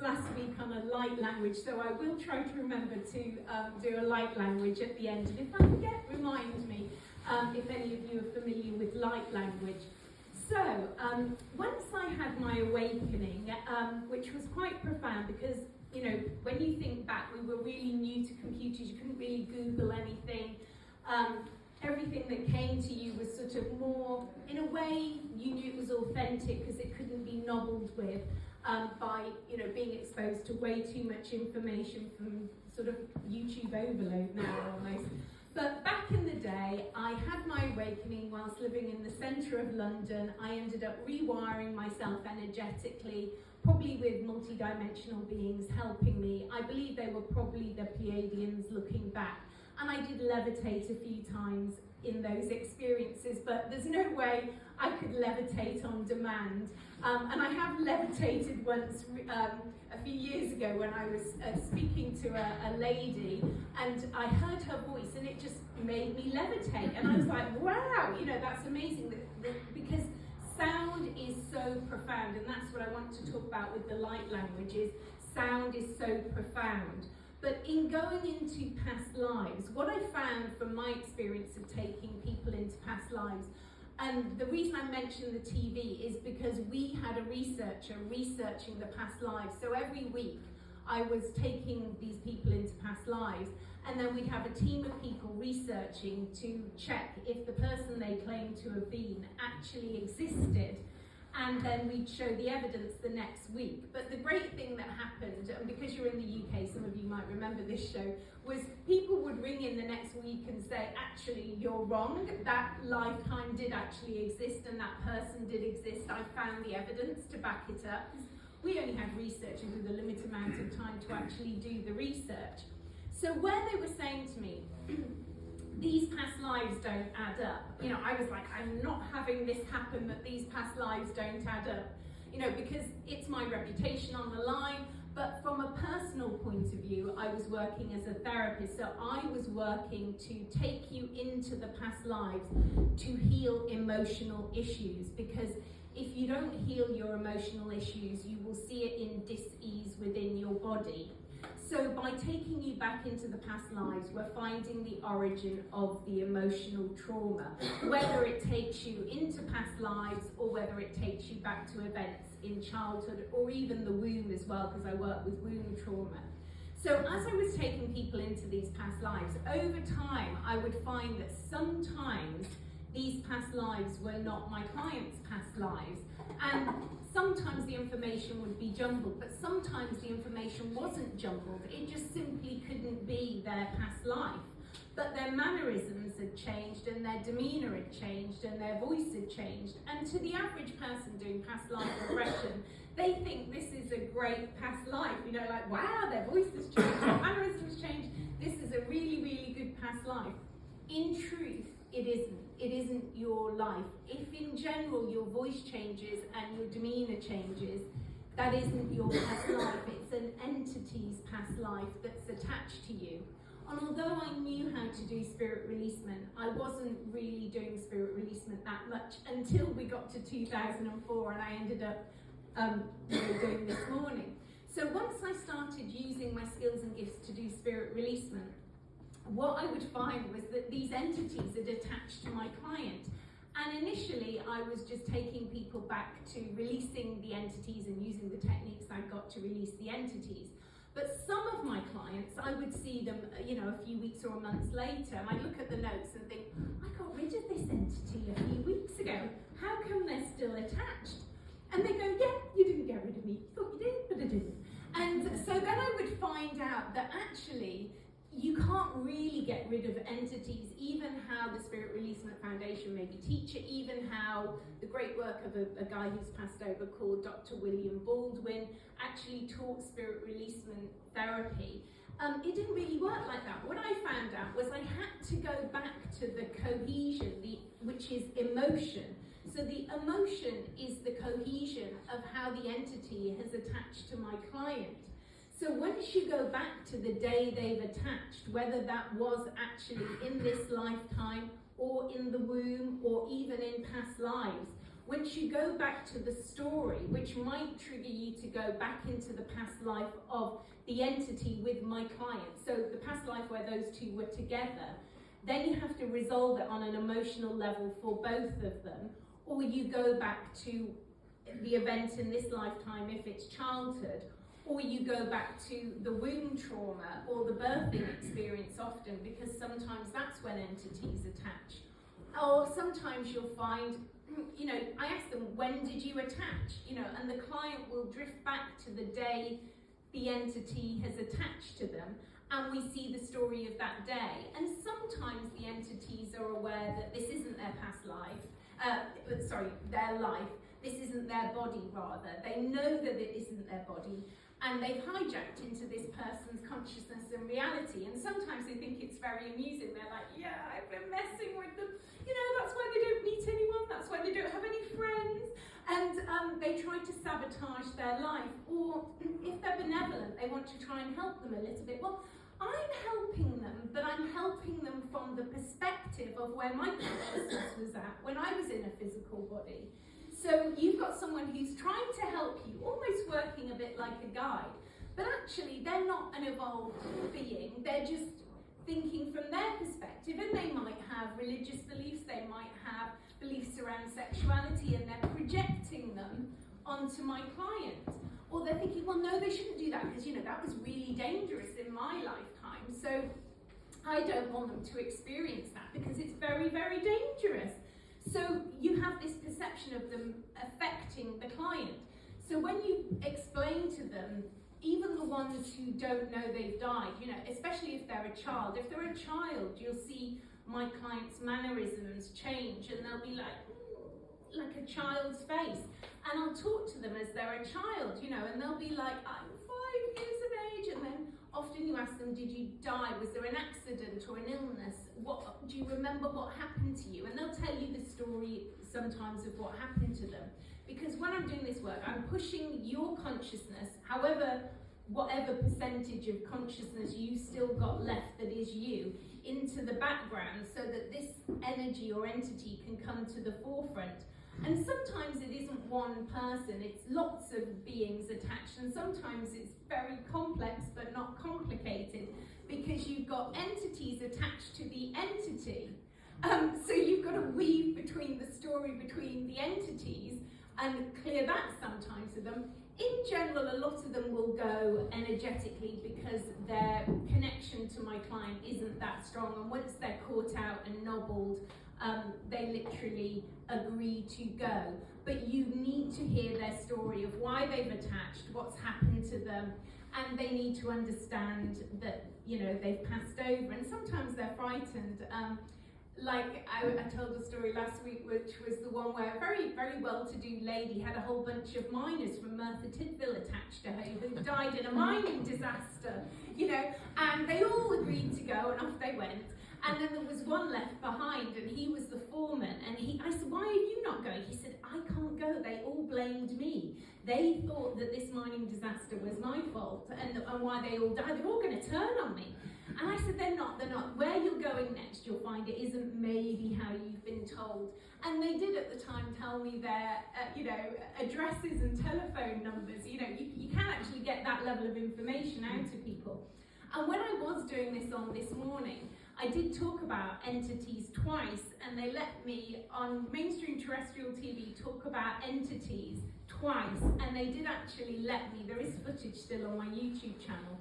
last week on a light language, so I will try to remember to do a light language at the end. And if I forget, remind me if any of you are familiar with light language. So, once I had my awakening, which was quite profound because, you know, when you think back, we were really new to computers, you couldn't really Google anything. Everything that came to you was sort of more, in a way, you knew it was authentic because it couldn't be nobbled with by, you know, being exposed to way too much information from sort of YouTube overload now almost. But back in the day, I had my awakening whilst living in the centre of London. I ended up rewiring myself energetically, probably with multi-dimensional beings helping me. I believe they were probably the Pleiadians looking back. And I did levitate a few times in those experiences, but there's no way I could levitate on demand. And I have levitated once a few years ago when I was speaking to a lady, and I heard her voice and it just made me levitate. And I was like, wow, you know, that's amazing, because sound is so profound, and that's what I want to talk about with the light languages. Sound is so profound. But in going into past lives, what I found from my experience of taking people into past lives, and the reason I mentioned the TV is because we had a researcher researching the past lives. So every week I was taking these people into past lives, and then we'd have a team of people researching to check if the person they claimed to have been actually existed. And then we'd show the evidence the next week. But the great thing that happened, and because you're in the UK, some of you might remember this show, was people would ring in the next week and say, actually, you're wrong, that lifetime did actually exist and that person did exist. I found the evidence to back it up. We only had researchers with a limited amount of time to actually do the research. So where they were saying to me, these past lives don't add up. You know, I was like, I'm not having this happen, that these past lives don't add up. You know, because it's my reputation on the line, but from a personal point of view, I was working as a therapist. So I was working to take you into the past lives to heal emotional issues, because if you don't heal your emotional issues, you will see it in dis-ease within your body. So by taking you back into the past lives, we're finding the origin of the emotional trauma, whether it takes you into past lives or whether it takes you back to events in childhood or even the womb as well, because I work with womb trauma. So as I was taking people into these past lives, over time I would find that sometimes these past lives were not my clients' past lives. And sometimes the information would be jumbled, but sometimes the information wasn't jumbled. It just simply couldn't be their past life. But their mannerisms had changed, and their demeanour had changed, and their voice had changed. And to the average person doing past life regression, they think this is a great past life. You know, like, wow, their voice has changed, their mannerisms changed. This is a really, really good past life. In truth, it isn't. It isn't your life. If in general your voice changes and your demeanour changes, that isn't your past life. It's an entity's past life that's attached to you. And although I knew how to do spirit releasement, I wasn't really doing spirit releasement that much until we got to 2004, and I ended up doing this morning. So once I started using my skills and gifts to do spirit releasement, what I would find was that these entities had attached to my client. And initially, I was just taking people back to releasing the entities and using the techniques I got to release the entities. But some of my clients, I would see them, you know, a few weeks or months later, and I look at the notes and think, I got rid of this entity a few weeks ago. How come they're still attached? And they go, yeah, you didn't get rid of me. You thought you did, but I didn't. And so then I would find out that actually, you can't really get rid of entities, even how the Spirit Releasement Foundation maybe teach it, even how the great work of a guy who's passed over called Dr. William Baldwin actually taught Spirit Releasement therapy. It didn't really work like that. What I found out was I had to go back to the cohesion, which is emotion. So the emotion is the cohesion of how the entity has attached to my client. So once you go back to the day they've attached, whether that was actually in this lifetime or in the womb or even in past lives, once you go back to the story, which might trigger you to go back into the past life of the entity with my client, so the past life where those two were together, then you have to resolve it on an emotional level for both of them, or you go back to the event in this lifetime if it's childhood, or you go back to the womb trauma or the birthing experience often, because sometimes that's when entities attach. Or sometimes you'll find, you know, I ask them, when did you attach? You know, and the client will drift back to the day the entity has attached to them, and we see the story of that day. And sometimes the entities are aware that this isn't their past life, their life, this isn't their body rather. They know that it isn't their body, and they've hijacked into this person's consciousness and reality. And sometimes they think it's very amusing. They're like, yeah, I've been messing with them. You know, that's why they don't meet anyone, that's why they don't have any friends. And they try to sabotage their life. Or if they're benevolent, they want to try and help them a little bit. Well, I'm helping them, but I'm helping them from the perspective of where my consciousness was at when I was in a physical body. So you've got someone who's trying to help you, almost working a bit like a guide, but actually they're not an evolved being, they're just thinking from their perspective, and they might have religious beliefs, they might have beliefs around sexuality, and they're projecting them onto my client. Or they're thinking, well, no, they shouldn't do that because, you know, that was really dangerous in my lifetime, so I don't want them to experience that because it's very, very dangerous. So you have this perception of them affecting the client. So when you explain to them, even the ones who don't know they've died, you know, especially if they're a child, you'll see my client's mannerisms change, and they'll be like a child's face. And I'll talk to them as they're a child, you know, and they'll be like, I'm 5 years of age, and then often you ask them, did you die? Was there an accident or an illness? Do you remember what happened to you? And they'll tell you the story sometimes of what happened to them. Because when I'm doing this work, I'm pushing your consciousness, whatever percentage of consciousness you still got left that is you, into the background so that this energy or entity can come to the forefront. And sometimes it isn't one person, it's lots of beings attached, and sometimes it's very complex but not complicated, because you've got entities attached to the entity. So you've got to weave between the story between the entities and clear that sometimes with them. In general, a lot of them will go energetically because their connection to my client isn't that strong, and once they're caught out and nobbled, they literally agree to go. But you need to hear their story of why they've attached, what's happened to them, and they need to understand that, you know, they've passed over, and sometimes they're frightened. Like I told a story last week, which was the one where a very, very well-to-do lady had a whole bunch of miners from Merthyr Tydfil attached to her who died in a mining disaster, you know, and they all agreed to go, and off they went. And then there was one left behind, and he was the foreman, and I said, why are you not going? He said, I can't go, they all blamed me. They thought that this mining disaster was my fault, and why they all died, they're all going to turn on me. And I said, they're not. Where you're going next, you'll find it isn't maybe how you've been told. And they did at the time tell me their, addresses and telephone numbers. You know, you can actually get that level of information out of people. And when I was doing this on this morning, I did talk about entities twice, and they let me, on mainstream terrestrial TV, talk about entities twice, and they did actually let me, there is footage still on my YouTube channel,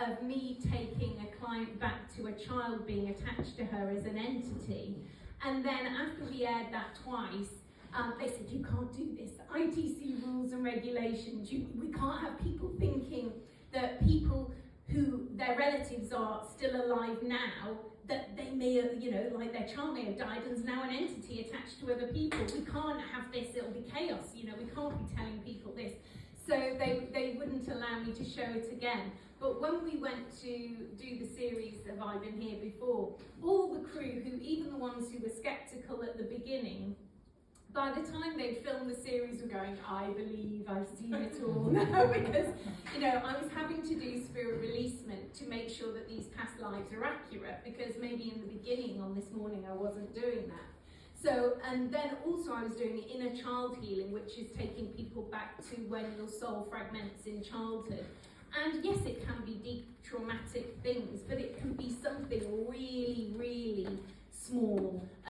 of me taking a client back to a child being attached to her as an entity. And then after we aired that twice, they said, you can't do this, ITC rules and regulations, we can't have people thinking that people who their relatives are still alive now, that they may have, you know, like their child may have died and is now an entity attached to other people. We can't have this, it'll be chaos, you know, we can't be telling people this. So they wouldn't allow me to show it again. But when we went to do the series of I've Been Here Before, all the crew, even the ones who were skeptical at the beginning, by the time they'd filmed the series were going, I believe I've seen it all now, because, you know, I was having to do spirit releasement to make sure that these past lives are accurate, because maybe in the beginning on this morning I wasn't doing that. So, and then also I was doing inner child healing, which is taking people back to when your soul fragments in childhood. And yes, it can be deep traumatic things, but it can be something really,